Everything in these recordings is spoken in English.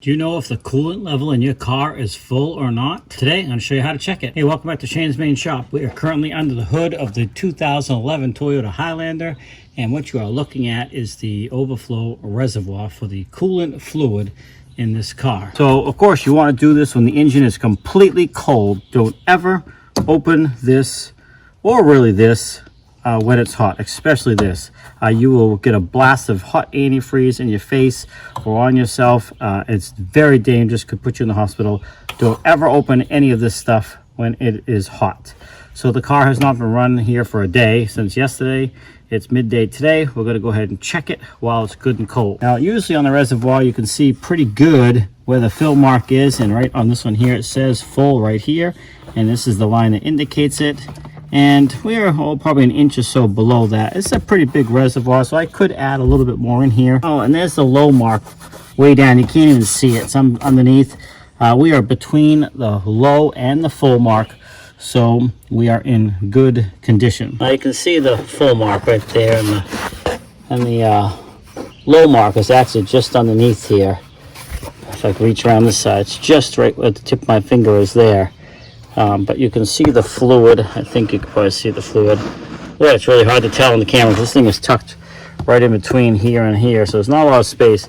Do you know if the coolant level in your car is full or not? Today, I'm going to show you how to check it. Hey, welcome back to Shane's Main Shop. We are currently under the hood of the 2011 Toyota Highlander, and what you are looking at is the overflow reservoir for the coolant fluid in this car. So, of course, you want to do this when the engine is completely cold. Don't ever open this, or really this, when it's hot, especially this. You will get a blast of hot antifreeze in your face or on yourself. It's very dangerous, could put you in the hospital. Don't ever open any of this stuff when it is hot. So the car has not been running here for a day since yesterday. It's midday today. We're going to go ahead and check it while it's good and cold. Now, usually on the reservoir, you can see pretty good where the fill mark is, and right on this one here, it says full right here, and this is the line that indicates it. And we're probably an inch or so below that. It's a pretty big reservoir, so I could add a little bit more in here. Oh, and there's the low mark way down. You can't even see it. It's underneath. We are between the low and the full mark, so we are in good condition. Now you can see the full mark right there, and the low mark is actually just underneath here. If I can reach around this side, it's just right where the tip of my finger is there. But you can see the fluid. I think you can probably see the fluid. Yeah, it's really hard to tell on the camera. This thing is tucked right in between here and here, so there's not a lot of space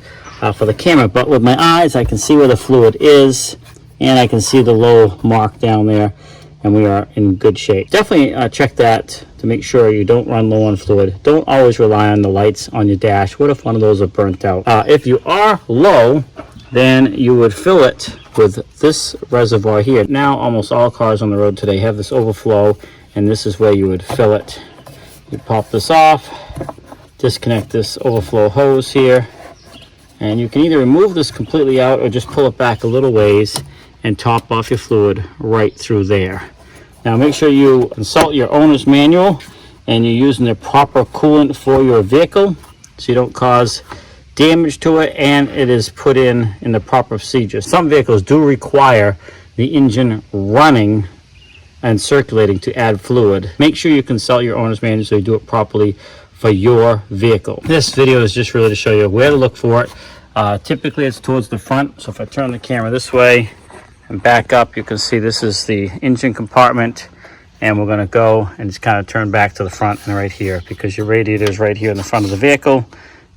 for the camera. But with my eyes, I can see where the fluid is, and I can see the low mark down there, and we are in good shape. Definitely check that to make sure you don't run low on fluid. Don't always rely on the lights on your dash. What if one of those are burnt out? If you are low, then you would fill it with this reservoir here. Now almost all cars on the road today have this overflow, and this is where you would fill it. You pop this off, disconnect this overflow hose here, and you can either remove this completely out or just pull it back a little ways and top off your fluid right through there. Now make sure you consult your owner's manual and you're using the proper coolant for your vehicle so you don't cause damage to it, and it is put in the proper procedure. Some vehicles do require the engine running and circulating to add fluid. Make sure you consult your owner's manual so you do it properly for your vehicle. This video is just really to show you where to look for it. Typically it's towards the front, so if I turn the camera this way and back up, you can see this is the engine compartment, and we're going to go and just kind of turn back to the front and right here, because your radiator is right here in the front of the vehicle.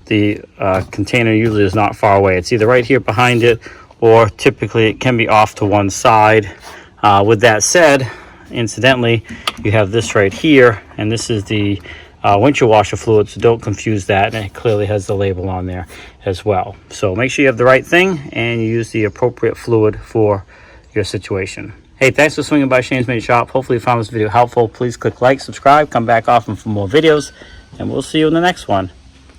The container usually is not far away. It's either right here behind it, or typically it can be off to one side. With that said, incidentally, you have this right here, and this is the windshield washer fluid, so don't confuse that, and it clearly has the label on there as well. So make sure you have the right thing and you use the appropriate fluid for your situation. Hey, thanks for swinging by Shane's Main Shop. Hopefully you found this video helpful. Please click like, subscribe, come back often for more videos, and we'll see you in the next one.